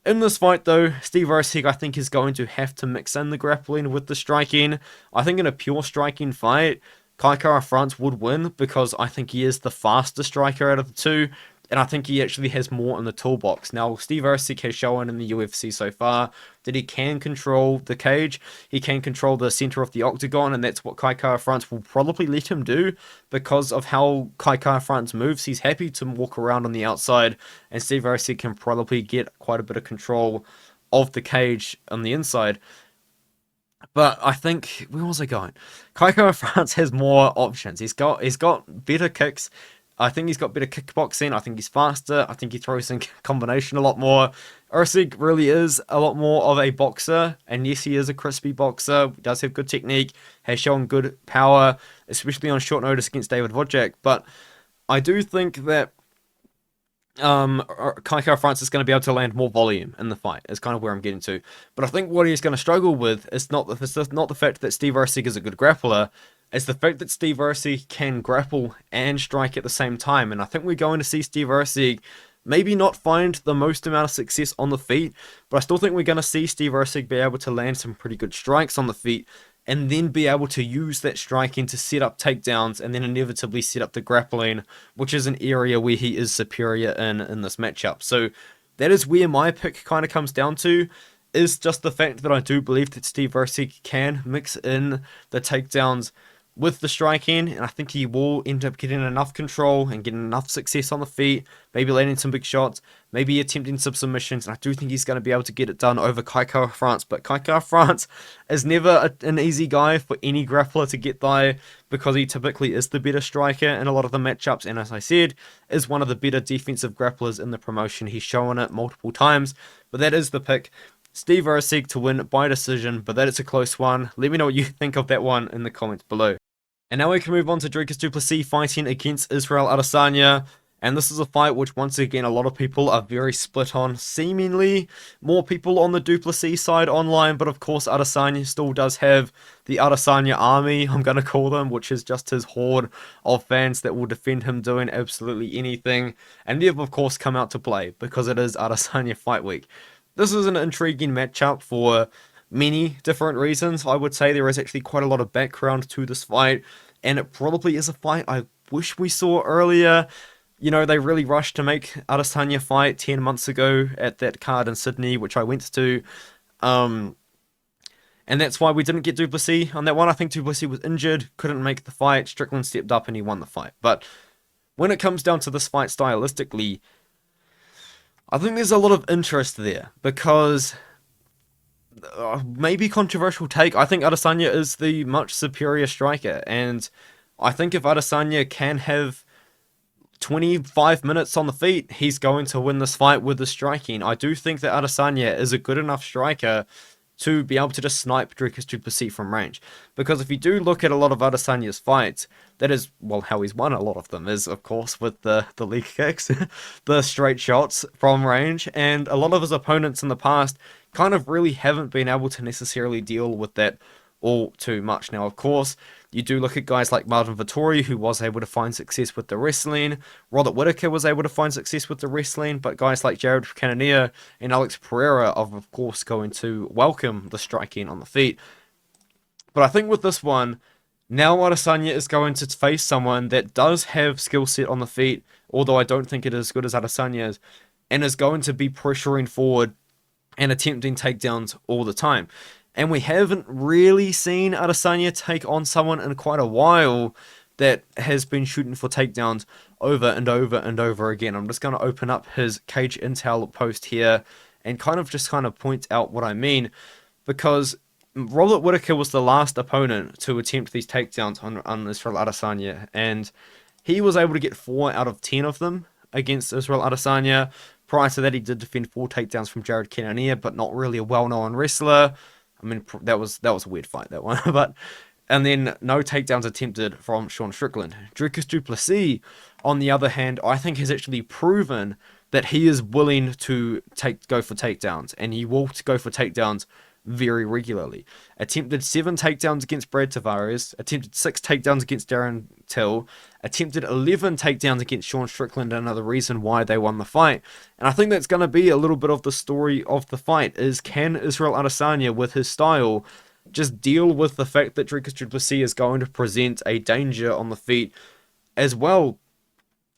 In this fight though, Steve Erceg I think is going to have to mix in the grappling with the striking. I think in a pure striking fight, Kai Kara-France would win because I think he is the faster striker out of the two, and I think he actually has more in the toolbox. Now, Steve Erceg has shown in the UFC so far that he can control the cage, he can control the center of the octagon, and that's what Kai Kara-France will probably let him do because of how Kai Kara-France moves. He's happy to walk around on the outside, and Steve Erceg can probably get quite a bit of control of the cage on the inside. But I think, where was I going? Kai Kara-France has more options. He's got better kicks. I think he's got better kickboxing. I think he's faster. I think he throws in combination a lot more. Erceg really is a lot more of a boxer. And yes, he is a crispy boxer. He does have good technique. Has shown good power, especially on short notice against David Wojciak. But I do think that Kai Kara-France is going to be able to land more volume in the fight, is kind of where I'm getting to. But I think what he's going to struggle with is not the fact that Steve Erceg is a good grappler. It's the fact that Steve Erceg can grapple and strike at the same time. And I think we're going to see Steve Erceg maybe not find the most amount of success on the feet, but I still think we're going to see Steve Erceg be able to land some pretty good strikes on the feet and then be able to use that striking to set up takedowns and then inevitably set up the grappling, which is an area where he is superior in this matchup. So that is where my pick kind of comes down to, is just the fact that I do believe that Steve Erceg can mix in the takedowns with the striking, and I think he will end up getting enough control and getting enough success on the feet, maybe landing some big shots, maybe attempting some submissions, and I do think he's going to be able to get it done over Kai Kara-France. But Kai Kara-France is never an easy guy for any grappler to get by because he typically is the better striker in a lot of the matchups, and as I said, is one of the better defensive grapplers in the promotion. He's shown it multiple times, but that is the pick. Steve Erceg to win by decision, but that is a close one. Let me know what you think of that one in the comments below. And now we can move on to Dricus du Plessis fighting against Israel Adesanya. And this is a fight which, once again, a lot of people are very split on. Seemingly more people on the du Plessis side online, but of course Adesanya still does have the Adesanya army, I'm going to call them, which is just his horde of fans that will defend him doing absolutely anything. And they've, of course, come out to play because it is Adesanya Fight Week. This is an intriguing matchup for many different reasons. I would say there is actually quite a lot of background to this fight, and it probably is a fight I wish we saw earlier. You know, they really rushed to make Adesanya fight 10 months ago at that card in Sydney, which I went to. And that's why we didn't get Du Plessis on that one. I think Du Plessis was injured, couldn't make the fight. Strickland stepped up and he won the fight. But when it comes down to this fight stylistically, I think there's a lot of interest there because maybe controversial take. I think Adesanya is the much superior striker, and I think if Adesanya can have 25 minutes on the feet, he's going to win this fight with the striking. I do think that Adesanya is a good enough striker to be able to just snipe Dricus du Plessis from range. Because if you do look at a lot of Adesanya's fights, that is, well, how he's won a lot of them is, of course, with the leg kicks, the straight shots from range, and a lot of his opponents in the past kind of really haven't been able to necessarily deal with that all too much. Now, of course, you do look at guys like Martin Vettori, who was able to find success with the wrestling. Robert Whittaker was able to find success with the wrestling, but guys like Jared Cannonier and Alex Pereira are, of course, going to welcome the striking on the feet. But I think with this one, now Adesanya is going to face someone that does have skill set on the feet, although I don't think it is as good as Adesanya's, and is going to be pressuring forward and attempting takedowns all the time. And we haven't really seen Adesanya take on someone in quite a while that has been shooting for takedowns over and over and over again. I'm just going to open up his Cage Intel post here and kind of point out what I mean, because Robert Whittaker was the last opponent to attempt these takedowns on Israel Adesanya, and he was able to get 4 out of 10 of them against Israel Adesanya. Prior to that, he did defend 4 takedowns from Jared Cannonier, but not really a well-known wrestler. I mean, that was a weird fight, that one. And then no takedowns attempted from Sean Strickland. Dricus du Plessis, on the other hand, I think has actually proven that he is willing to go for takedowns, and he will go for takedowns very regularly. Attempted 7 takedowns against Brad Tavares, attempted 6 takedowns against Darren Till, attempted 11 takedowns against Sean Strickland, another reason why they won the fight. And I think that's going to be a little bit of the story of the fight, is can Israel Adesanya, with his style, just deal with the fact that Dricus du Plessis is going to present a danger on the feet, as well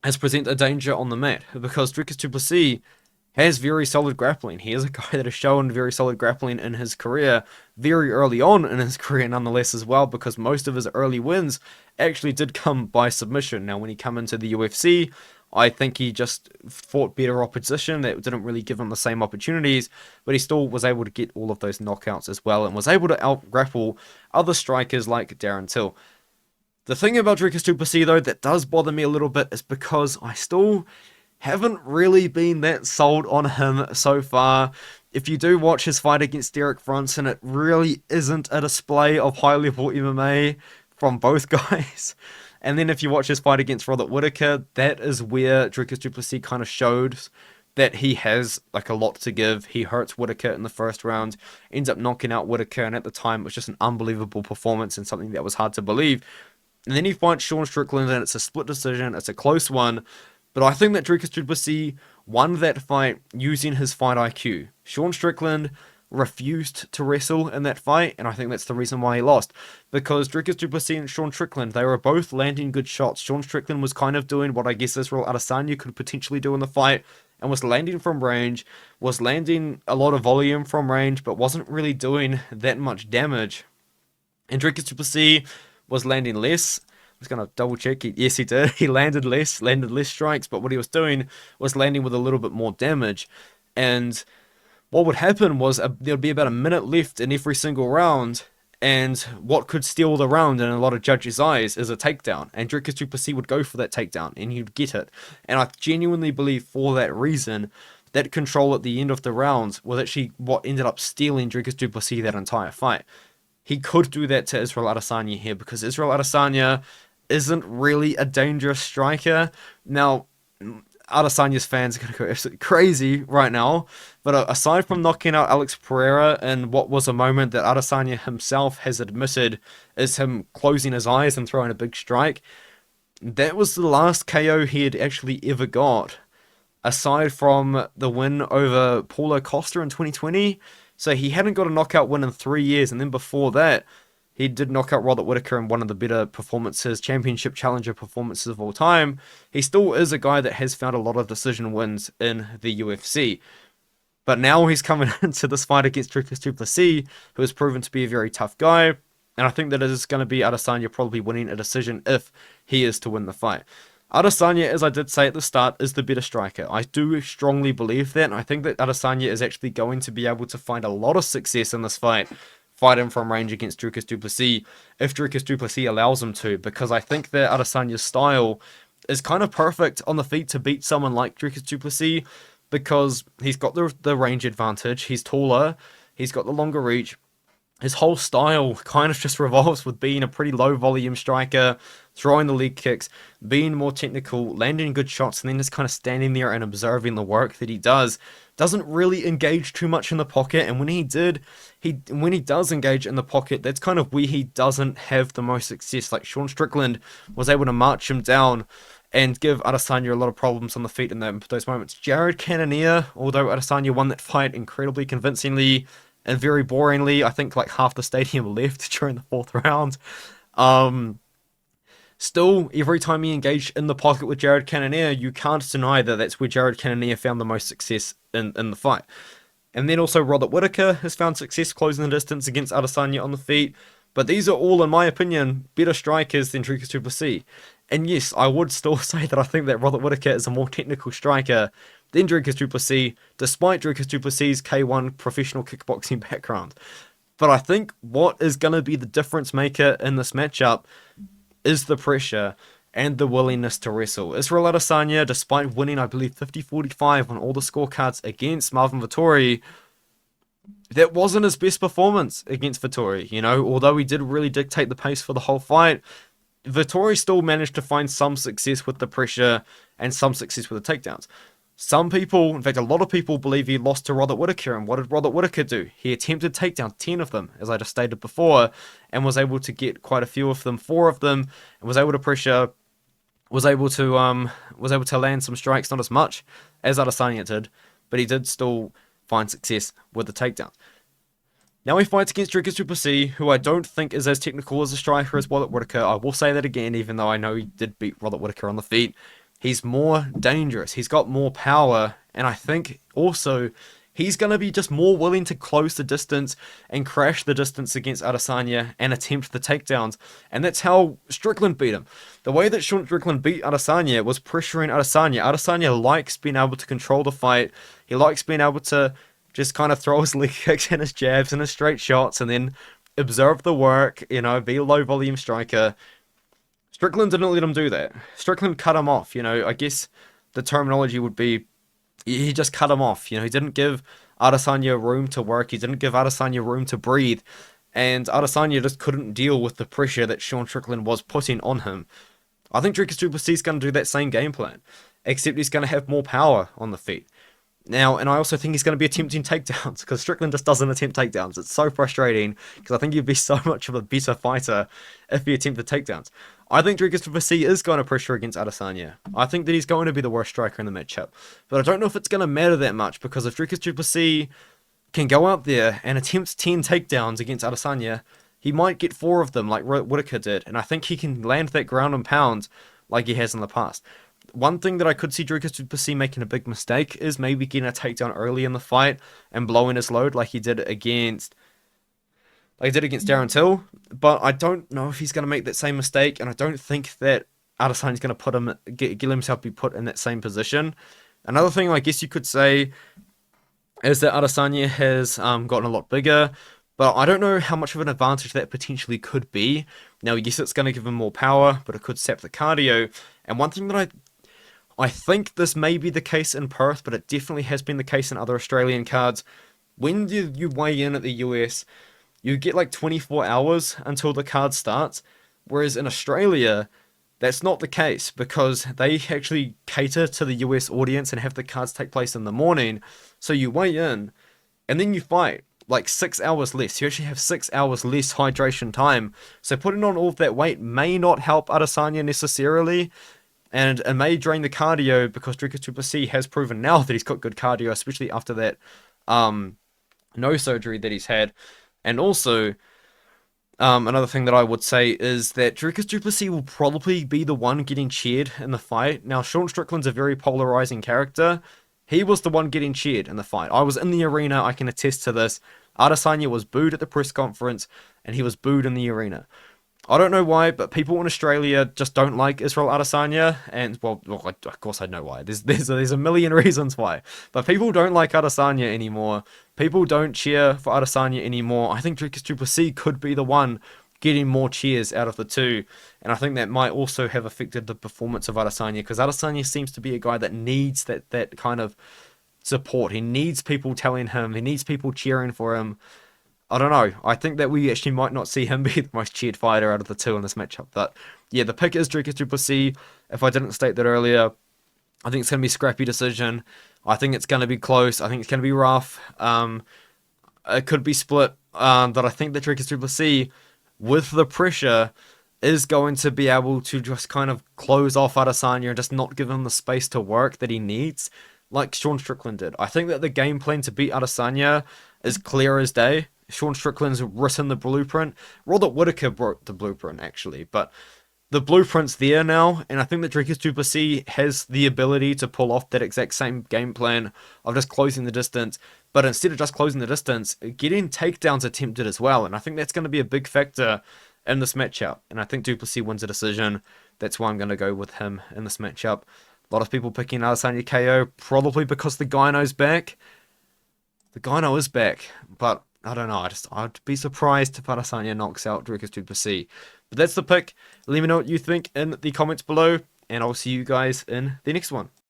as present a danger on the mat, because Dricus du Plessis has very solid grappling. He is a guy that has shown very solid grappling in his career, very early on in his career nonetheless as well, because most of his early wins actually did come by submission. Now, when he came into the UFC, I think he just fought better opposition that didn't really give him the same opportunities, but he still was able to get all of those knockouts as well, and was able to out-grapple other strikers like Darren Till. The thing about Dricus du Plessis, though, that does bother me a little bit is because I still haven't really been that sold on him so far. If you do watch his fight against Derek Brunson, it really isn't a display of high-level MMA from both guys. And then if you watch his fight against Robert Whittaker, that is where Dricus du Plessis kind of showed that he has like a lot to give. He hurts Whittaker in the first round, ends up knocking out Whittaker, and at the time it was just an unbelievable performance and something that was hard to believe. And then he fights Sean Strickland, and it's a split decision, it's a close one. But I think that Dricus du Plessis won that fight using his fight IQ. Sean Strickland refused to wrestle in that fight, and I think that's the reason why he lost. Because Dricus du Plessis and Sean Strickland, they were both landing good shots. Sean Strickland was kind of doing what I guess Israel Adesanya could potentially do in the fight, and was landing from range, was landing a lot of volume from range, but wasn't really doing that much damage. And Dricus du Plessis was landing less. I was going to double check. Yes, he did. He landed less strikes, but what he was doing was landing with a little bit more damage. And what would happen was there would be about a minute left in every single round, and what could steal the round in a lot of judges' eyes is a takedown. And Dricus du Plessis would go for that takedown, and he'd get it. And I genuinely believe for that reason, that control at the end of the rounds was actually what ended up stealing Dricus du Plessis that entire fight. He could do that to Israel Adesanya here, because Israel Adesanya isn't really a dangerous striker. Now, Adesanya's fans are going to go absolutely crazy right now, but aside from knocking out Alex Pereira in what was a moment that Adesanya himself has admitted is him closing his eyes and throwing a big strike, that was the last KO he had actually ever got, aside from the win over Paulo Costa in 2020. So he hadn't got a knockout win in 3 years, and then before that, he did knock out Robert Whittaker in one of the better performances, championship challenger performances of all time. He still is a guy that has found a lot of decision wins in the UFC. But now he's coming into this fight against Dricus du Plessis, who has proven to be a very tough guy. And I think that it is going to be Adesanya probably winning a decision if he is to win the fight. Adesanya, as I did say at the start, is the better striker. I do strongly believe that, and I think that Adesanya is actually going to be able to find a lot of success in this fight, fighting from range against Dricus du Plessis, if Dricus du Plessis allows him to, because I think that Adesanya's style is kind of perfect on the feet to beat someone like Dricus du Plessis, because he's got the range advantage, he's taller, he's got the longer reach. His whole style kind of just revolves with being a pretty low volume striker, throwing the leg kicks, being more technical, landing good shots, and then just kind of standing there and observing the work that he does. Doesn't really engage too much in the pocket, and when he does engage in the pocket, that's kind of where he doesn't have the most success. Like Sean Strickland was able to march him down and give Adesanya a lot of problems on the feet in those moments. Jared Cannonier, although Adesanya won that fight incredibly convincingly and very boringly, I think like half the stadium left during the 4th round. Still, every time he engaged in the pocket with Jared Cannonier, you can't deny that that's where Jared Cannonier found the most success in the fight. And then also Robert Whittaker has found success closing the distance against Adesanya on the feet. But these are all, in my opinion, better strikers than Dricus du Plessis. And yes, I would still say that I think that Robert Whittaker is a more technical striker than Dricus du Plessis, despite Dricus du Plessis' K1 professional kickboxing background. But I think what is going to be the difference maker in this matchup is the pressure and the willingness to wrestle. Israel Adesanya, despite winning, I believe, 50-45 on all the scorecards against Marvin Vettori, that wasn't his best performance against Vettori, you know, although he did really dictate the pace for the whole fight. Vettori still managed to find some success with the pressure and some success with the takedowns. Some people, in fact a lot of people, believe he lost to Robert Whittaker, and what did Robert Whittaker do? He attempted takedowns, 10 of them, as I just stated before, and was able to get quite a few of them, 4 of them, and was able to pressure, was able to land some strikes, not as much as Adesanya did, but he did still find success with the takedowns. Now he fights against Dricus du Plessis, who I don't think is as technical as a striker as Robert Whittaker. I will say that again, even though I know he did beat Robert Whittaker on the feet. He's more dangerous. He's got more power. And I think also he's going to be just more willing to close the distance and crash the distance against Adesanya and attempt the takedowns. And that's how Strickland beat him. The way that Sean Strickland beat Adesanya was pressuring Adesanya. Adesanya likes being able to control the fight. He likes being able to just kind of throw his leg kicks and his jabs and his straight shots and then observe the work, you know, be a low volume striker. Strickland didn't let him do that. Strickland cut him off, you know. I guess the terminology would be he just cut him off, you know. He didn't give Adesanya room to work. He didn't give Adesanya room to breathe. And Adesanya just couldn't deal with the pressure that Sean Strickland was putting on him. I think Dricus du Plessis is going to do that same game plan, except he's going to have more power on the feet. Now, and I also think he's going to be attempting takedowns, because Strickland just doesn't attempt takedowns. It's so frustrating, because I think he'd be so much of a better fighter if he attempted takedowns. I think Dricus du Plessis is going to pressure against Adesanya. I think that he's going to be the worst striker in the matchup. But I don't know if it's going to matter that much, because if Dricus du Plessis can go out there and attempt 10 takedowns against Adesanya, he might get 4 of them like Whittaker did. And I think he can land that ground and pound like he has in the past. One thing that I could see Dricus du Plessis making a big mistake is maybe getting a takedown early in the fight and blowing his load like he did against Darren Till. But I don't know if he's going to make that same mistake, and I don't think that Adesanya's going to get himself be put in that same position. Another thing I guess you could say is that Adesanya has gotten a lot bigger, but I don't know how much of an advantage that potentially could be. Now, yes, it's going to give him more power, but it could sap the cardio. And one thing that I think this may be the case in Perth, but it definitely has been the case in other Australian cards. When you weigh in at the US, you get like 24 hours until the card starts, whereas in Australia, that's not the case, because they actually cater to the US audience and have the cards take place in the morning. So you weigh in, and then you fight like 6 hours less. You actually have 6 hours less hydration time. So putting on all of that weight may not help Adesanya necessarily, and it may drain the cardio, because Dricus du Plessis has proven now that he's got good cardio, especially after that no surgery that he's had. And also, another thing that I would say is that Dricus du Plessis will probably be the one getting cheered in the fight. Now, Sean Strickland's a very polarizing character, He was the one getting cheered in the fight. I was in the arena, I can attest to this. Adesanya was booed at the press conference, and he was booed in the arena. I don't know why, but people in Australia just don't like Israel Adesanya, and well, of course I know why. There's a million reasons why, but people don't like Adesanya anymore. People don't cheer for Adesanya anymore. I think Dricus du Plessis could be the one getting more cheers out of the two, and I think that might also have affected the performance of Adesanya, because Adesanya seems to be a guy that needs that kind of support. He needs people telling him, he needs people cheering for him. I don't know. I think that we actually might not see him be the most cheered fighter out of the two in this matchup. But yeah, the pick is Dricus du Plessis. If I didn't state that earlier, I think it's going to be a scrappy decision. I think it's going to be close. I think it's going to be rough. It could be split. But I think that Dricus du Plessis, with the pressure, is going to be able to just kind of close off Adesanya and just not give him the space to work that he needs, like Sean Strickland did. I think that the game plan to beat Adesanya is clear as day. Sean Strickland's written the blueprint. Robert Whittaker wrote the blueprint, actually, but the blueprint's there now, and I think that Dricus du Plessis has the ability to pull off that exact same game plan of just closing the distance, but instead of just closing the distance, getting takedowns attempted as well, and I think that's going to be a big factor in this matchup, and I think du Plessis wins a decision. That's why I'm going to go with him in this matchup. A lot of people picking Adesanya KO, probably because the Gyno's back. The Gyno is back, but I don't know. I'd be surprised if Adesanya knocks out Dricus du Plessis. But that's the pick. Let me know what you think in the comments below, and I'll see you guys in the next one.